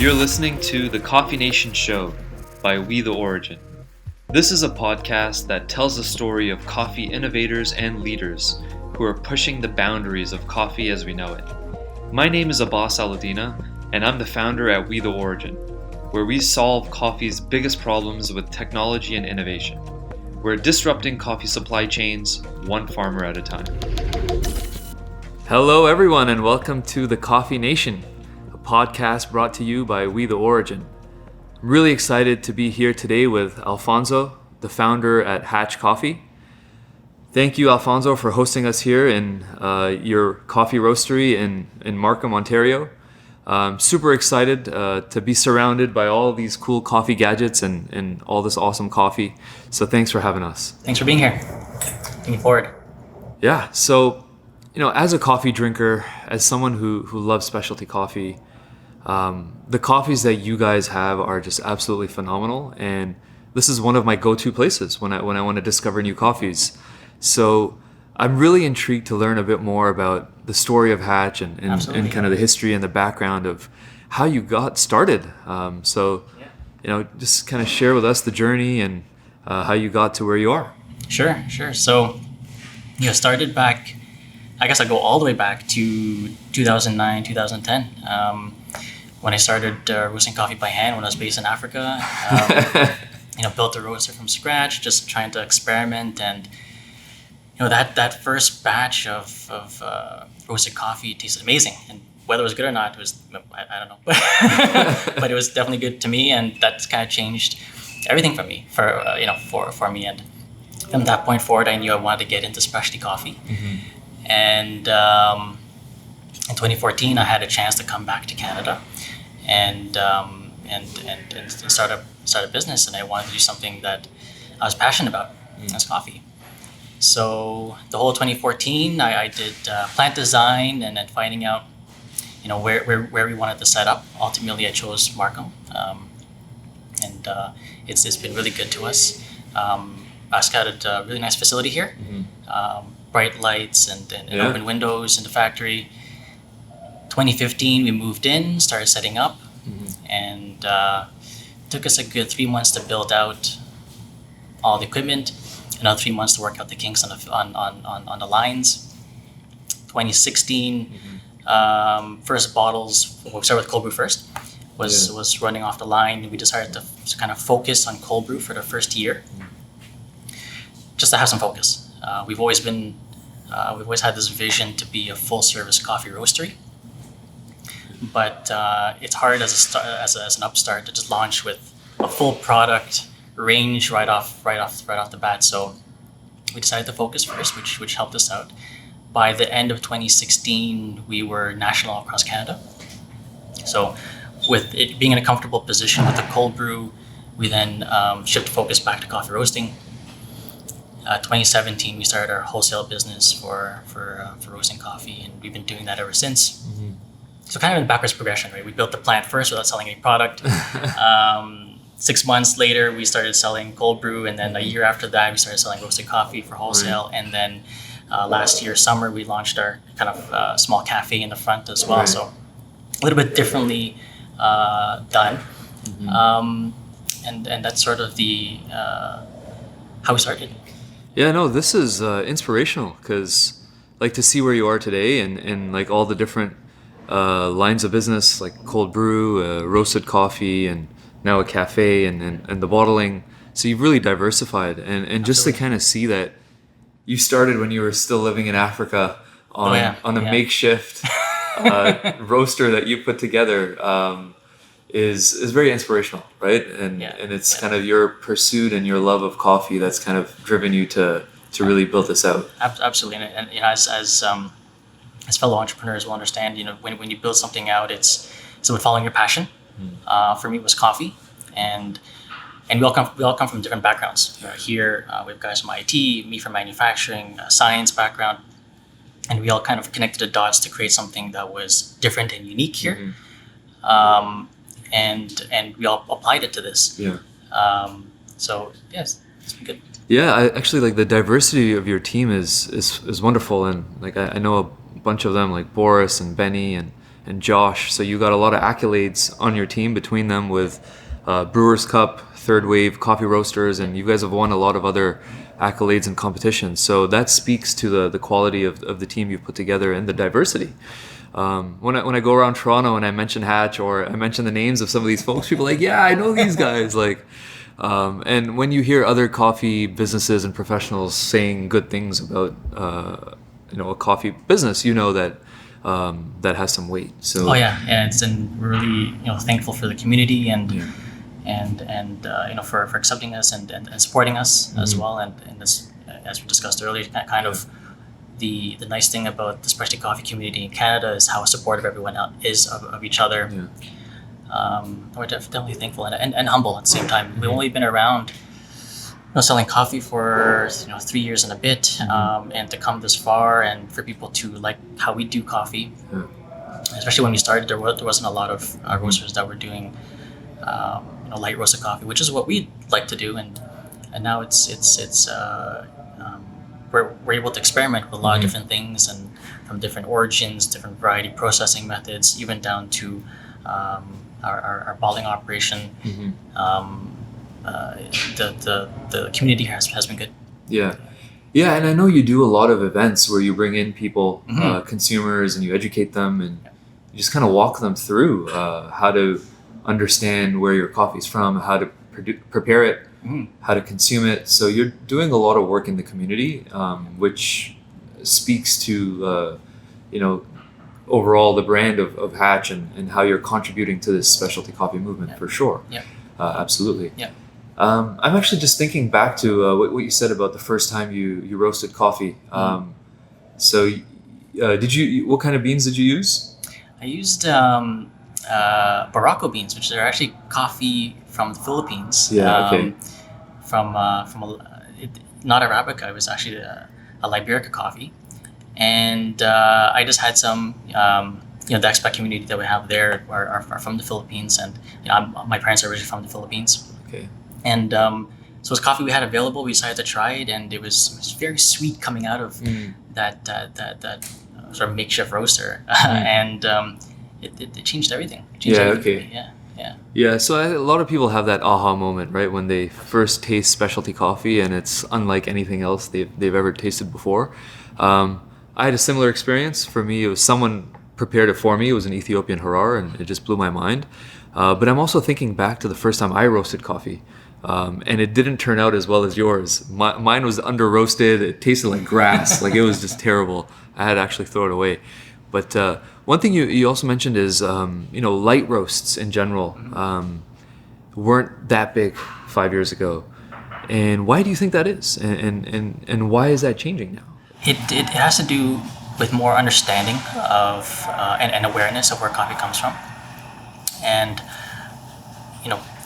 You're listening to the Coffee Nation Show by We the Origin. This is a podcast that tells the story of coffee innovators and leaders who are pushing the boundaries of coffee as we know it. My name is Abbas Aladina, and I'm the founder at We the Origin, where we solve coffee's biggest problems with technology and innovation. We're disrupting coffee supply chains, one farmer at a time. Hello everyone, and welcome to the Coffee Nation, a podcast brought to you by We the Origin. I'm really excited to be here today with Alfonso, the founder at Hatch Coffee. Thank you, Alfonso, for hosting us here in your coffee roastery in Markham, Ontario. I'm super excited to be surrounded by all these cool coffee gadgets and all this awesome coffee. So thanks for having us. Thanks for being here. Looking forward. Yeah, so, as a coffee drinker, as someone who loves specialty coffee, the coffees that you guys have are just absolutely phenomenal. And this is one of my go-to places when I want to discover new coffees. So I'm really intrigued to learn a bit more about the story of Hatch and kind of the history and the background of how you got started. Just kind of share with us the journey and how you got to where you are. Sure. So, started back, I guess I go all the way back to 2009, 2010, when I started roasting coffee by hand when I was based in Africa. Built a roaster from scratch, just trying to experiment. And that first batch of roasted coffee tasted amazing, and whether it was good or not was I don't know, but it was definitely good to me, and that's kind of changed everything for me. For me, and from that point forward, I knew I wanted to get into specialty coffee, and in 2014, I had a chance to come back to Canada, and start a business, and I wanted to do something that I was passionate about, as coffee. So the whole 2014, I did plant design and then finding out, where we wanted to set up. Ultimately, I chose Markham, and it's been really good to us. I scouted a really nice facility here, bright lights and open windows in the factory. 2015, we moved in, started setting up, and took us a good 3 months to build out all the equipment. Another 3 months to work out the kinks on the lines. 2016, first bottles. We'll start with cold brew first. Was running off the line. We decided to kind of focus on cold brew for the first year, just to have some focus. We've always had this vision to be a full service coffee roastery, but it's hard as an upstart to just launch with a full product range right off the bat. So we decided to focus first, which helped us out. By the end of 2016, we were national across Canada. So with it being in a comfortable position with the cold brew, we then shifted focus back to coffee roasting. 2017, we started our wholesale business for roasting coffee, and we've been doing that ever since. So kind of in backwards progression, right? We built the plant first without selling any product. 6 months later, we started selling cold brew, and then a year after that, we started selling roasted coffee for wholesale. And then last year, summer, we launched our kind of small cafe in the front as well. Right. So a little bit differently done. And that's sort of the how we started. Yeah, no, this is inspirational, because to see where you are today and like all the different lines of business, like cold brew, roasted coffee, and now a cafe and the bottling. So you've really diversified, and just to kind of see that you started when you were still living in Africa on a makeshift roaster that you put together is very inspirational, right? And it's kind of your pursuit and your love of coffee that's kind of driven you to really build this out. Absolutely, and as fellow entrepreneurs will understand, when you build something out, it's about following your passion. For me, it was coffee, and we all come from different backgrounds. Here we have guys from IT, me from manufacturing, science background, and we all kind of connected the dots to create something that was different and unique here. And we all applied it to this. So yes, it's been good. Yeah, I actually like the diversity of your team is wonderful, and like I know a bunch of them, like Boris and Benny and and Josh. So you got a lot of accolades on your team between them with Brewers Cup, Third Wave Coffee Roasters, and you guys have won a lot of other accolades and competitions. So that speaks to the quality of the team you've put together and the diversity. When I go around Toronto and I mention Hatch or I mention the names of some of these folks, people are like, yeah, I know these guys. And when you hear other coffee businesses and professionals saying good things about a coffee business, you know that that has some weight. So and we're really thankful for the community and for accepting us and supporting us as well. And this, as we discussed earlier, kind of the nice thing about the specialty coffee community in Canada is how supportive everyone is of each other. We're definitely thankful and humble at the same time. We've only been around selling coffee for 3 years and a bit, and to come this far and for people to like how we do coffee, especially when we started, there wasn't a lot of roasters that were doing light roasted coffee, which is what we like to do, and now we're able to experiment with a lot of different things, and from different origins, different variety processing methods, even down to our bottling operation. The community has been good. Yeah, and I know you do a lot of events where you bring in people, consumers, and you educate them, and you just kind of walk them through how to understand where your coffee's from, how to prepare it, how to consume it. So you're doing a lot of work in the community, which speaks to overall the brand of Hatch and how you're contributing to this specialty coffee movement for sure. Absolutely. I'm actually just thinking back to what you said about the first time you roasted coffee. So what kind of beans did you use? I used Barako beans, which are actually coffee from the Philippines. From not Arabica, it was actually a Liberica coffee. And I just had some, the expat community that we have there are from the Philippines, and my parents are originally from the Philippines. And so it was coffee we had available. We decided to try it, and it was very sweet coming out of that sort of makeshift roaster, and it changed everything. So a lot of people have that aha moment, right, when they first taste specialty coffee, and it's unlike anything else they've ever tasted before. I had a similar experience. For me, it was someone prepared it for me. It was an Ethiopian Harar, and it just blew my mind. But I'm also thinking back to the first time I roasted coffee, and it didn't turn out as well as yours. Mine was under roasted. It tasted like grass. Like it was just terrible. I had to actually throw it away. But one thing you also mentioned is light roasts in general weren't that big 5 years ago. And why do you think that is? And why is that changing now? It has to do with more understanding of and awareness of where coffee comes from. And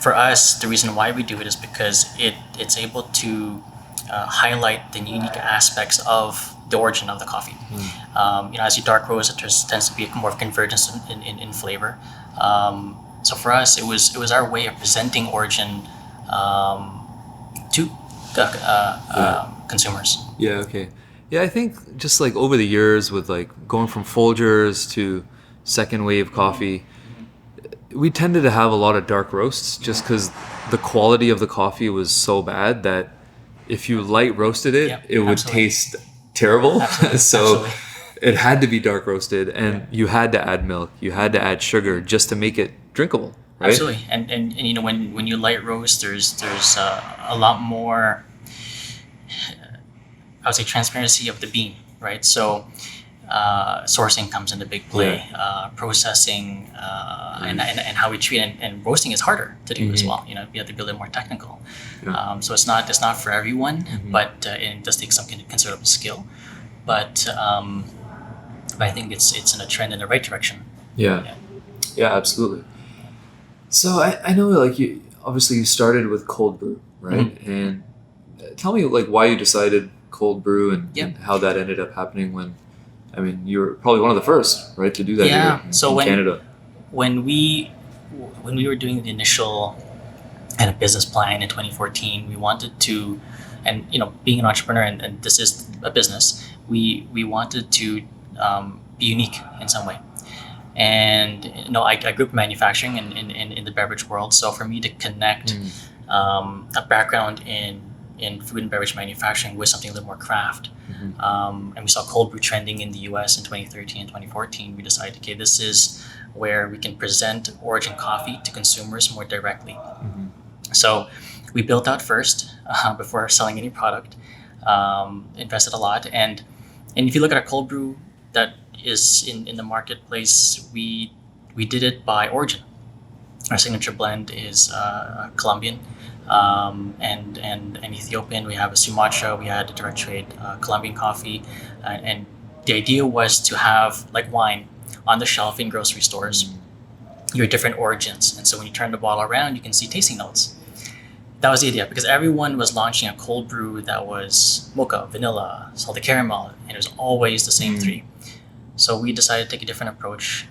for us, the reason why we do it is because it's able to highlight the unique aspects of the origin of the coffee. As you dark roast, it tends to be more of convergence in flavor. So for us, it was our way of presenting origin to consumers. Yeah, I think just like over the years with like going from Folgers to second wave coffee, we tended to have a lot of dark roasts just because the quality of the coffee was so bad that if you light roasted it, it would taste terrible. So it had to be dark roasted, and you had to add milk, you had to add sugar just to make it drinkable, right? Absolutely. And when you light roast, there's a lot more, I would say, transparency of the bean, right? So sourcing comes into big play, processing, and how we treat it, and roasting is harder to do as well. You have to be a little more technical. So it's not for everyone, but it does take some considerable skill. But I think it's in a trend in the right direction. Yeah, absolutely. So I know, like, you obviously you started with cold brew, right? And tell me, like, why you decided cold brew and how that ended up happening when, I mean, you were probably one of the first, right, to do that here in Canada. When we were doing the initial kind of business plan in 2014, we wanted to, and being an entrepreneur and this is a business, we wanted to be unique in some way. And I grew up in manufacturing in the beverage world. So for me to connect a background in food and beverage manufacturing with something a little more craft, and we saw cold brew trending in the US in 2013 and 2014, we decided, okay, this is where we can present origin coffee to consumers more directly. So we built out first before selling any product, invested a lot. And if you look at our cold brew that is in the marketplace, we did it by origin. Our signature blend is Colombian and Ethiopian. We have a Sumatra. We had a direct trade Colombian coffee, and the idea was to have, like wine, on the shelf in grocery stores, your different origins. And so when you turn the bottle around, you can see tasting notes. That was the idea, because everyone was launching a cold brew that was mocha, vanilla, salted caramel, and it was always the same three. So we decided to take a different approach.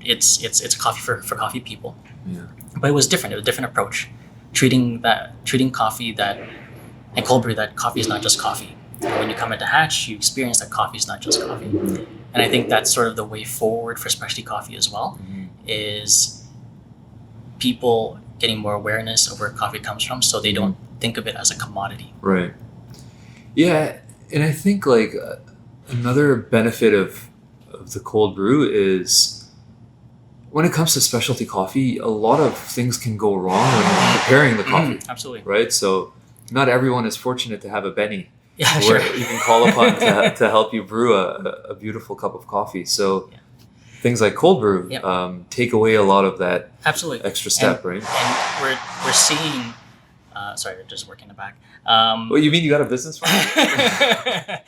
It's a coffee for coffee people, but it was different. It was a different approach, treating coffee and cold brew that coffee is not just coffee. When you come into Hatch, you experience that coffee is not just coffee, and I think that's sort of the way forward for specialty coffee as well. Is people getting more awareness of where coffee comes from, so they don't think of it as a commodity. Right. Yeah, and I think like another benefit of the cold brew is when it comes to specialty coffee, a lot of things can go wrong when you're preparing the coffee. Absolutely. Right? So not everyone is fortunate to have a Benny Sure. where you can call upon to help you brew a beautiful cup of coffee. So things like cold brew take away a lot of that Absolutely. extra step, And right? we're seeing. Sorry, they're just working in the back. What, you mean you got a business from it?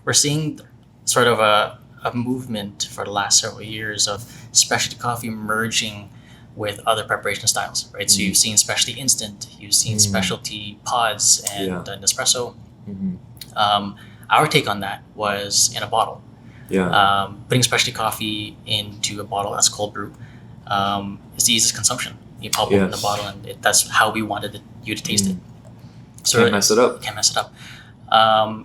We're seeing sort of a movement for the last several years of specialty coffee merging with other preparation styles, right? So you've seen specialty instant, you've seen specialty pods and Nespresso. Our take on that was in a bottle. Putting specialty coffee into a bottle that's cold brew is the easiest consumption. You pop open the bottle, and that's how we wanted you to taste it. So Can't mess it up. Can't mess it up.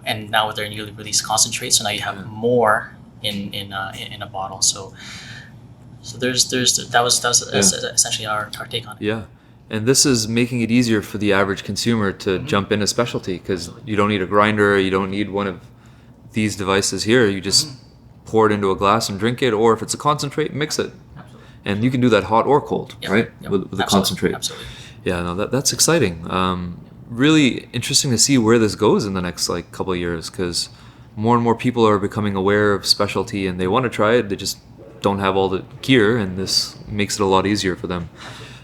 And now with their newly released concentrate, so now you have more in a bottle. So that was essentially our take on it. Yeah. And this is making it easier for the average consumer to jump into specialty, because you don't need a grinder, you don't need one of these devices here. You just pour it into a glass and drink it, or if it's a concentrate, mix it. Absolutely. And you can do that hot or cold, right? With the concentrate. Absolutely. Yeah, no, that's exciting. Really interesting to see where this goes in the next couple of years, because more and more people are becoming aware of specialty and they want to try it. They just don't have all the gear, and this makes it a lot easier for them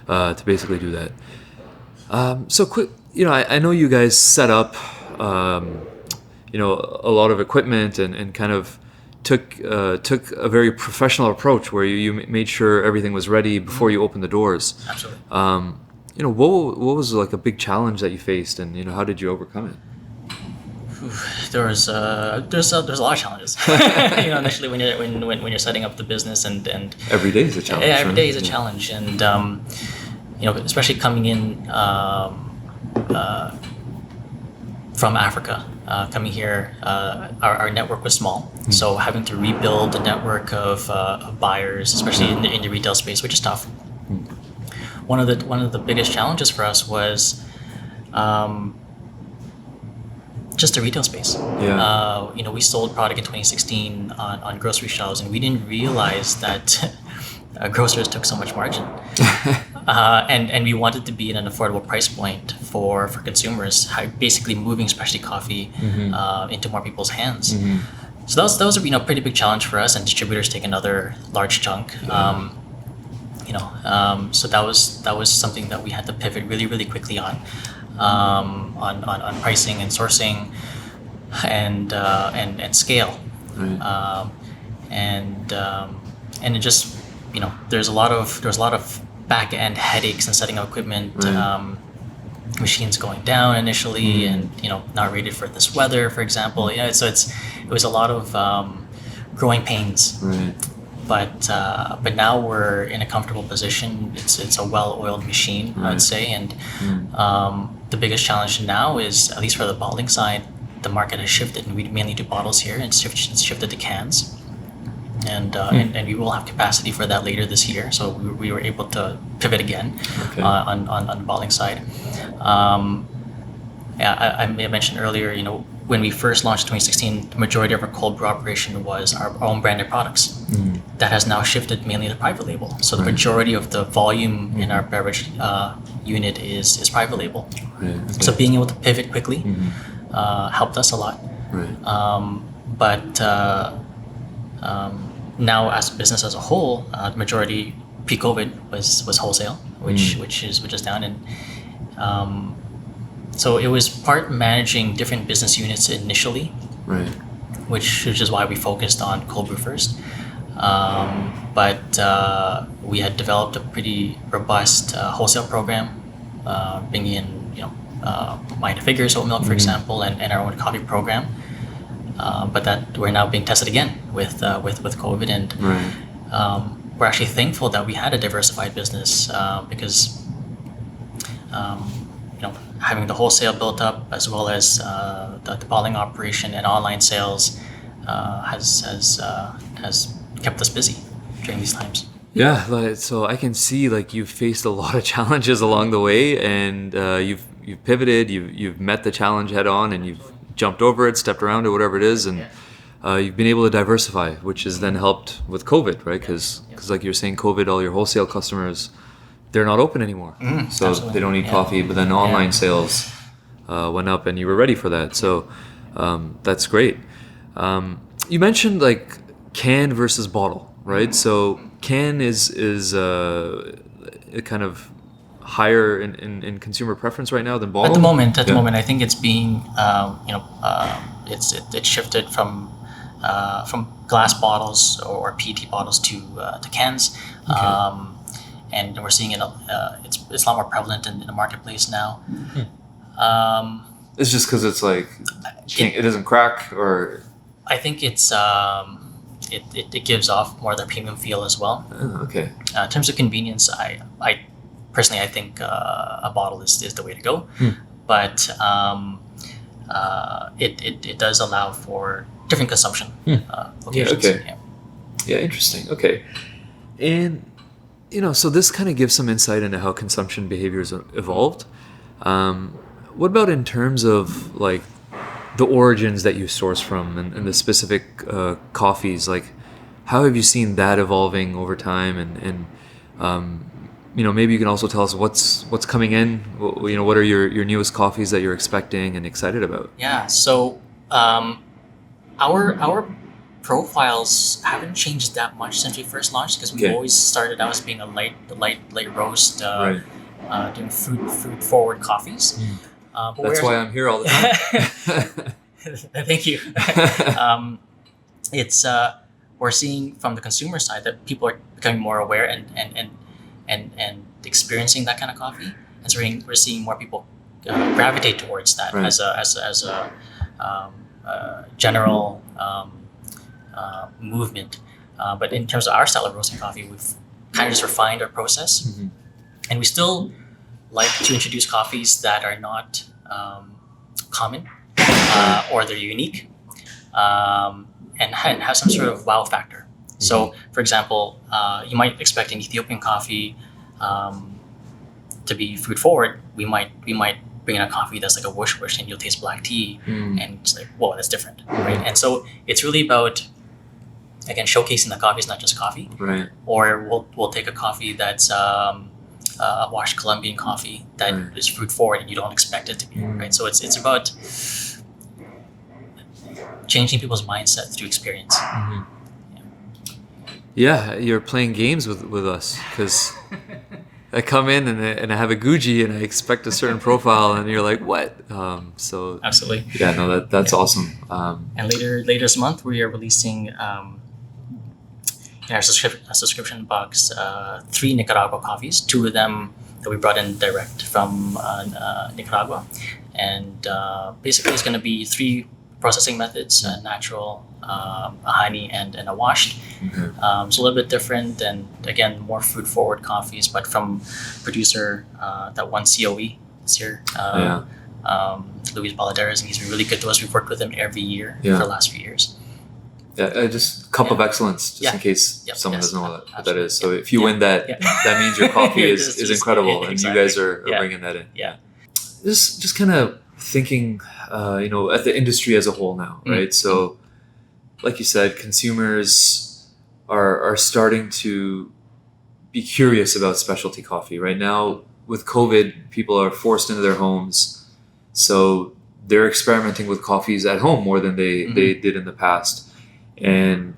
to basically do that. So quick, I know you guys set up, a lot of equipment and kind of took a very professional approach where you made sure everything was ready before you opened the doors. Absolutely. What was like a big challenge that you faced, and how did you overcome it? There's a lot of challenges. Initially when you're setting up the business and Every day is a challenge. every day is a challenge, and especially coming in from Africa, coming here, our network was small, so having to rebuild the network of buyers, especially in the retail space, which is tough. One of the biggest challenges for us was just the retail space. We sold product in 2016 on grocery shelves, and we didn't realize that grocers took so much margin. And we wanted to be at an affordable price point for consumers, basically moving specialty coffee into more people's hands. So that was a pretty big challenge for us, and distributors take another large chunk. So that was something that we had to pivot really, really quickly on pricing and sourcing and scale. Right. And it just there's a lot of back end headaches in setting up equipment. Right. Machines going down initially, and not rated for this weather, for example. So it was a lot of growing pains. Right. But now we're in a comfortable position. It's a well-oiled machine, I would say, and the biggest challenge now is, at least for the balding side, the market has shifted, and we mainly do bottles here, and it's shifted to cans. And we will have capacity for that later this year. So we were able to pivot again on the bottling side. I mentioned earlier, when we first launched in 2016, the majority of our cold brew operation was our own branded products. That has now shifted mainly to private label. So the majority of the volume in our beverage unit is private label. Right. Okay. So being able to pivot quickly helped us a lot. Right. But now, as a business as a whole, the majority pre-COVID was wholesale, which is down, and so it was part managing different business units initially, Right. which is why we focused on cold brew first. But we had developed a pretty robust wholesale program, bringing in Mind Figures oat milk, for example, and our own coffee program. But that we're now being tested again with COVID, and we're actually thankful that we had a diversified business because having the wholesale built up as well as the bottling operation and online sales has kept us busy during these times. Yeah, so I can see like you've faced a lot of challenges along the way, and you've pivoted, you've met the challenge head on, and you've jumped over it, stepped around it, whatever it is, and you've been able to diversify, which has then helped with COVID, right? Because like you're saying, COVID, all your wholesale customers, they're not open anymore, so absolutely. they don't need coffee. But then online sales went up, and you were ready for that. So that's great. You mentioned like can versus bottle, right? So can is a kind of higher in consumer preference right now than bottle? At the moment, I think it's being, it's shifted from glass bottles or PET bottles to cans, and we're seeing it's a lot more prevalent in the marketplace now. It's just because it's like it doesn't crack, or I think it's it gives off more of the premium feel as well. Okay. In terms of convenience, I personally, I think a bottle is the way to go, but it does allow for different consumption locations. Yeah, interesting. Okay, and so this kind of gives some insight into how consumption behaviors evolved. What about in terms of like the origins that you source from and the specific coffees? Like, how have you seen that evolving over time, and maybe you can also tell us what's coming in. What are your newest coffees that you're expecting and excited about? Yeah. So our profiles haven't changed that much since we first launched, because we always started out as being a light roast, doing fruit forward coffees. That's why I'm here all the time. Thank you. It's we're seeing from the consumer side that people are becoming more aware and experiencing that kind of coffee, and so we're seeing more people gravitate towards that as a general movement. But in terms of our style of roasting coffee, we've kind of just refined our process, and we still like to introduce coffees that are not common or they're unique, and have some sort of wow factor. So, for example, you might expect an Ethiopian coffee to be fruit forward. We might bring in a coffee that's like a whoosh whoosh, and you'll taste black tea, and it's like, whoa, that's different, right? And so it's really about, again, showcasing the coffee is not just coffee, right? Or we'll take a coffee that's a washed Colombian coffee that is fruit forward, and you don't expect it to be, right? So it's about changing people's mindset through experience. Yeah, you're playing games with us, because I come in and I have a Gucci and I expect a certain profile, and you're like, what? So absolutely. Yeah, no, that's awesome. And later this month we are releasing in our subscription box 3 Nicaragua coffees. 2 of them that we brought in direct from Nicaragua, and basically it's going to be 3 processing methods: natural, a honey, and a washed. So a little bit different, and again, more fruit forward coffees, but from producer that won COE this year. Luis Baladeras, and he's been really good to us. We've worked with him every year Yeah. for the last few years. Yeah, just cup of excellence, just in case someone doesn't know what that is. So if you win that, that means your coffee is incredible, and you guys are bringing that in. Yeah. Just kind of thinking, at the industry as a whole now, right? So, like you said, consumers are starting to be curious about specialty coffee. Right now, with COVID, people are forced into their homes, so they're experimenting with coffees at home more than they did in the past. And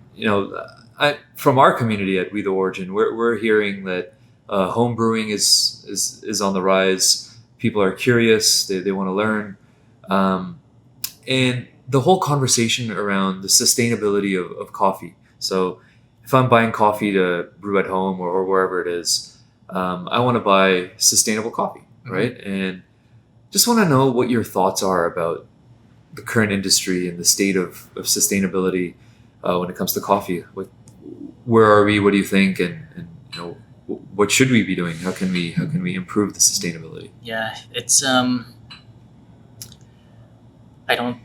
from our community at We the Origin, we're hearing that home brewing is on the rise. People are curious; they want to learn, and the whole conversation around the sustainability of coffee. So, if I'm buying coffee to brew at home or wherever it is, I want to buy sustainable coffee, right? And just want to know what your thoughts are about the current industry and the state of sustainability when it comes to coffee. Where are we? What do you think? And what should we be doing? How can we improve the sustainability? Yeah, it's I don't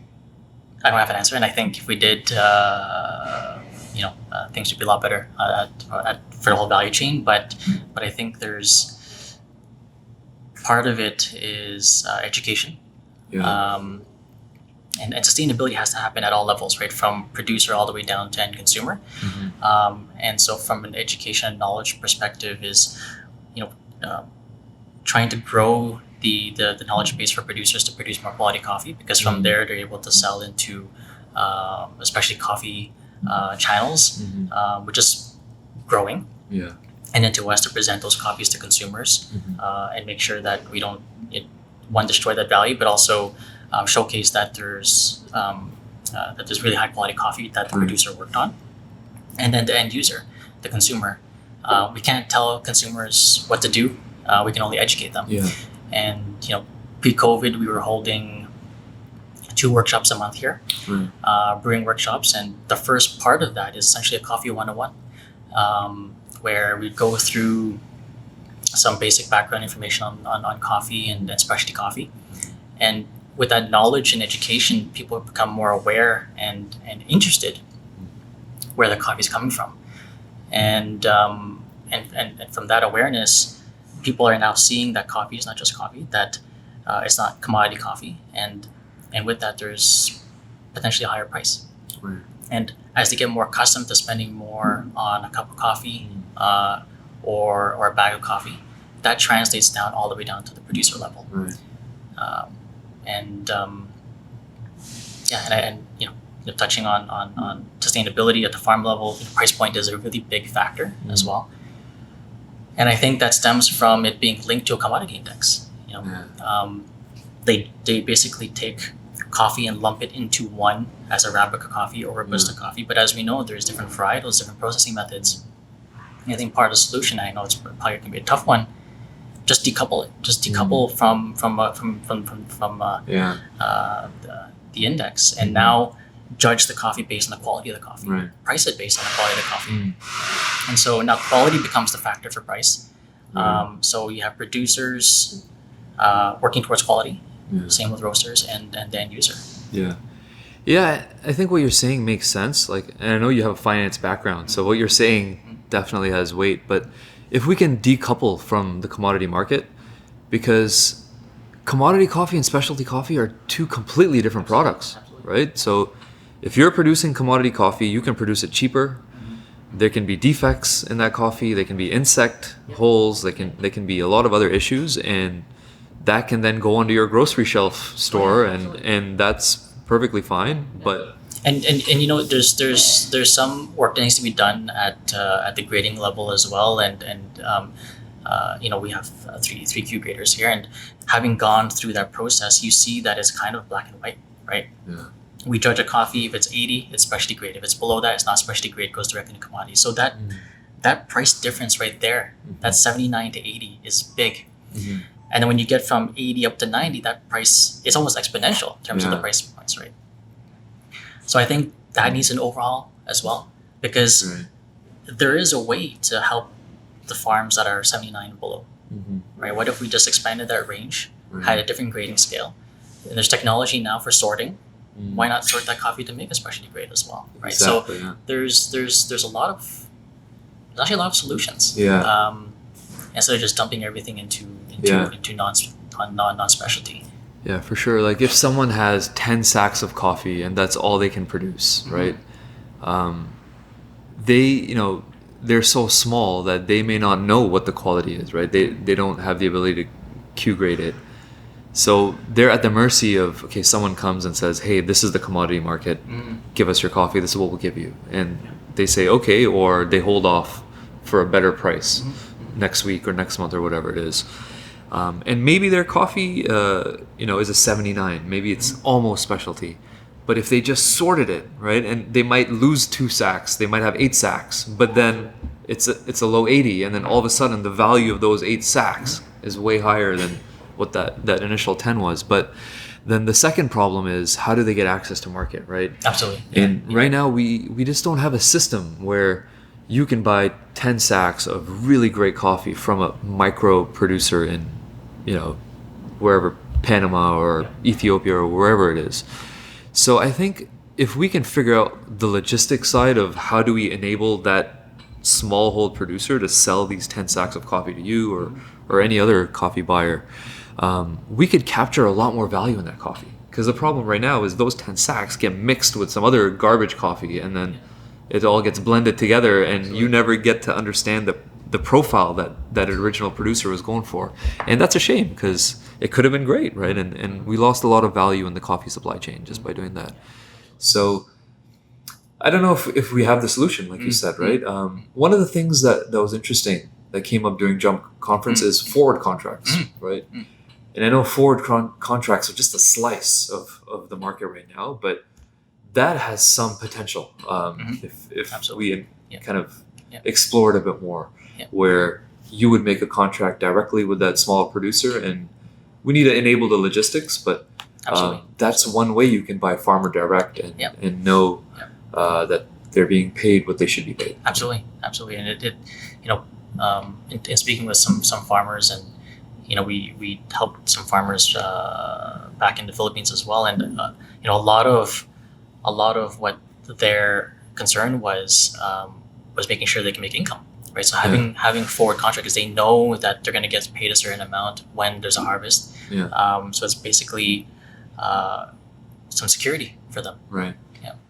have an answer, and I think if we did, things would be a lot better for the whole value chain. But I think there's part of it is education. Yeah. And sustainability has to happen at all levels, right? From producer all the way down to end consumer. And so from an education and knowledge perspective is, trying to grow the knowledge base for producers to produce more quality coffee, because from there they're able to sell into especially coffee channels, which is growing. Yeah. And then to us to present those coffees to consumers and make sure that we don't, destroy that value, but also showcase that there's really high quality coffee that the producer worked on. And then the end user, the consumer, we can't tell consumers what to do. We can only educate them. Yeah. And pre-COVID, we were holding 2 workshops a month here, brewing workshops, and the first part of that is essentially a coffee 101, where we go through some basic background information on coffee and specialty coffee. And with that knowledge and education, people become more aware and interested where the coffee is coming from. And from that awareness, people are now seeing that coffee is not just coffee, that it's not commodity coffee. And with that, there's potentially a higher price. Right. And as they get more accustomed to spending more on a cup of coffee or a bag of coffee, that translates down all the way down to the producer level. Right. Touching on sustainability at the farm level, price point is a really big factor as well. And I think that stems from it being linked to a commodity index. They basically take coffee and lump it into one as Arabica coffee or Robusta coffee. But as we know, there's different varietals, different processing methods. And I think part of the solution, I know it's probably going to be a tough one, just decouple it. Just decouple from the index, and now judge the coffee based on the quality of the coffee. Right. Price it based on the quality of the coffee. And so now quality becomes the factor for price. So you have producers working towards quality. Same with roasters and the end user. Yeah, I think what you're saying makes sense. And I know you have a finance background, so what you're saying definitely has weight. But if we can decouple from the commodity market, because commodity coffee and specialty coffee are 2 completely different products, right? So if you're producing commodity coffee, you can produce it cheaper. There can be defects in that coffee. There can be insect holes. They can be a lot of other issues, and that can then go onto your grocery shelf store, and that's perfectly fine. But there's some work that needs to be done at the grading level as well, and we have three Q graders here, and having gone through that process, you see that it's kind of black and white, right? Yeah. We judge a coffee, if it's 80, it's specialty grade. If it's below that, it's not specialty grade, goes directly to commodity. So that price difference right there, that 79 to 80 is big. And then when you get from 80 up to 90, that price is almost exponential in terms of the price points, right? So I think that needs an overhaul as well, because there is a way to help the farms that are 79 and below, right? What if we just expanded that range, had a different grading scale, there's technology now for sorting. Why not sort that coffee to make a specialty grade as well, right? Exactly, So yeah. there's actually a lot of solutions. Yeah. Instead of just dumping everything into non-specialty. Yeah, for sure. Like if someone has 10 sacks of coffee and that's all they can produce, right? They're so small that they may not know what the quality is, right? They don't have the ability to Q grade it. So they're at the mercy of, okay, someone comes and says, hey, this is the commodity market. Give us your coffee. This is what we'll give you. And they say, okay, or they hold off for a better price next week or next month or whatever it is. And maybe their coffee, is a 79. Maybe it's almost specialty. But if they just sorted it, right, and they might lose 2 sacks, they might have 8 sacks, but then it's a low 80, and then all of a sudden the value of those 8 sacks is way higher than what that initial 10 was. But then the second problem is, how do they get access to market, right? Absolutely. And right now we just don't have a system where you can buy 10 sacks of really great coffee from a micro producer in, wherever, Panama or Ethiopia or wherever it is. So I think if we can figure out the logistics side of how do we enable that smallhold producer to sell these 10 sacks of coffee to you or any other coffee buyer, we could capture a lot more value in that coffee. Because the problem right now is those 10 sacks get mixed with some other garbage coffee, and then it all gets blended together, and you never get to understand the profile that original producer was going for. And that's a shame, because it could have been great, right? And we lost a lot of value in the coffee supply chain just by doing that. So I don't know if we have the solution, like you said, right? One of the things that was interesting that came up during Jump Conference is forward contracts, right? And I know forward contracts are just a slice of the market right now, but that has some potential if we kind of explore it a bit more, where you would make a contract directly with that small producer, and we need to enable the logistics, but that's one way you can buy farmer direct and know that they're being paid what they should be paid. Absolutely. And in speaking with some farmers, and we helped some farmers back in the Philippines as well, and a lot of what their concern was making sure they can make income, right? So having forward contracts, they know that they're going to get paid a certain amount when there's a harvest. So it's basically some security for them. Right.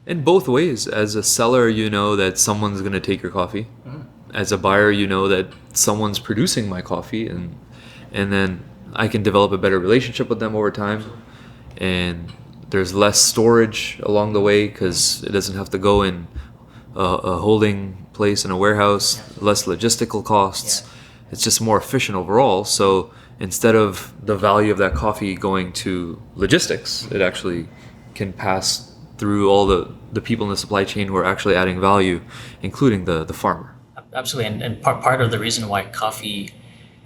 In both ways. As a seller, you know that someone's going to take your coffee. As a buyer, you know that someone's producing my coffee, and then I can develop a better relationship with them over time. And there's less storage along the way, because it doesn't have to go in a holding place in a warehouse, less logistical costs. It's just more efficient overall. So instead of the value of that coffee going to logistics, it actually can pass through all the people in the supply chain who are actually adding value, including the farmer. Absolutely. And part of the reason why coffee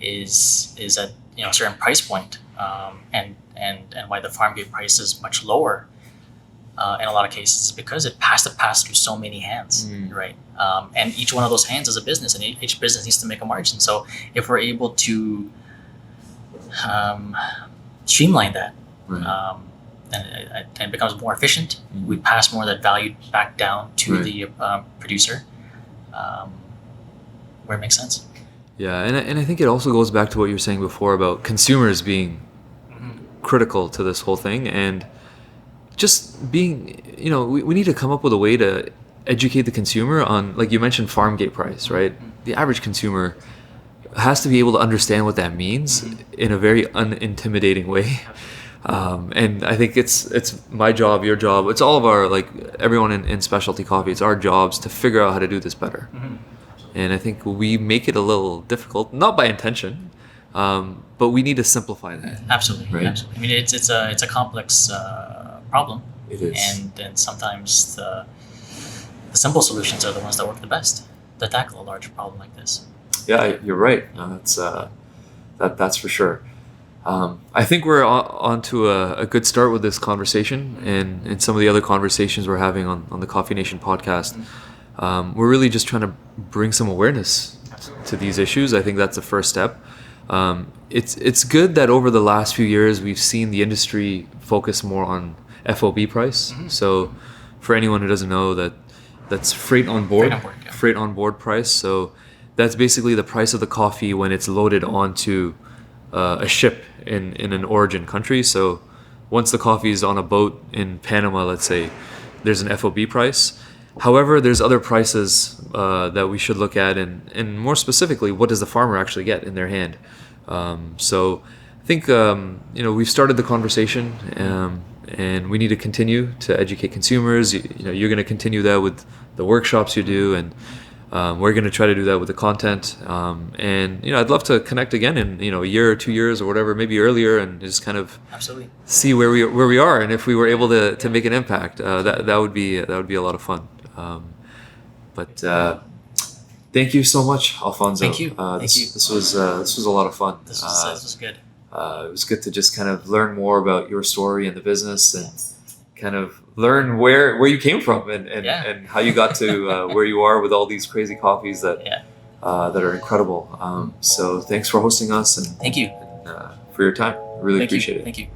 is at a certain price point, and why the farm gate price is much lower in a lot of cases, is because it has to pass through so many hands, right? And each one of those hands is a business, and each business needs to make a margin. So if we're able to streamline that, and it becomes more efficient, we pass more of that value back down to the producer, where it makes sense. Yeah, and I think it also goes back to what you were saying before about consumers being critical to this whole thing, and just being, we need to come up with a way to educate the consumer on, like you mentioned, farm gate price, right? The average consumer has to be able to understand what that means in a very unintimidating way. And I think it's my job, your job, it's all of our, like everyone in specialty coffee, it's our jobs to figure out how to do this better. And I think we make it a little difficult, not by intention, but we need to simplify that. Absolutely, right? Absolutely. I mean, it's a complex problem. It is, and sometimes the simple solutions are the ones that work the best to tackle a larger problem like this. Yeah, you're right. That's for sure. I think we're on to a good start with this conversation, and some of the other conversations we're having on the Coffee Nation podcast. We're really just trying to bring some awareness to these issues. I think that's the first step. It's good that over the last few years we've seen the industry focus more on FOB price. So for anyone who doesn't know, that's freight on board, Yeah. freight on board price. So that's basically the price of the coffee when it's loaded onto a ship in an origin country. So once the coffee is on a boat in Panama, let's say, there's an FOB price. However, there's other prices that we should look at, and more specifically, what does the farmer actually get in their hand? So I think we've started the conversation, and we need to continue to educate consumers. You're going to continue that with the workshops you do, and we're going to try to do that with the content. And I'd love to connect again in a year or 2 years or whatever, maybe earlier, and just kind of Absolutely. see where we are, and if we were able to make an impact. That would be a lot of fun. But thank you so much, Alfonso. Thank you. This was a lot of fun. This was good. It was good to just kind of learn more about your story and the business, and kind of learn where you came from, and how you got to where you are with all these crazy coffees that are incredible. So thanks for hosting us, and Thank you for your time. Really appreciate it. Thank you.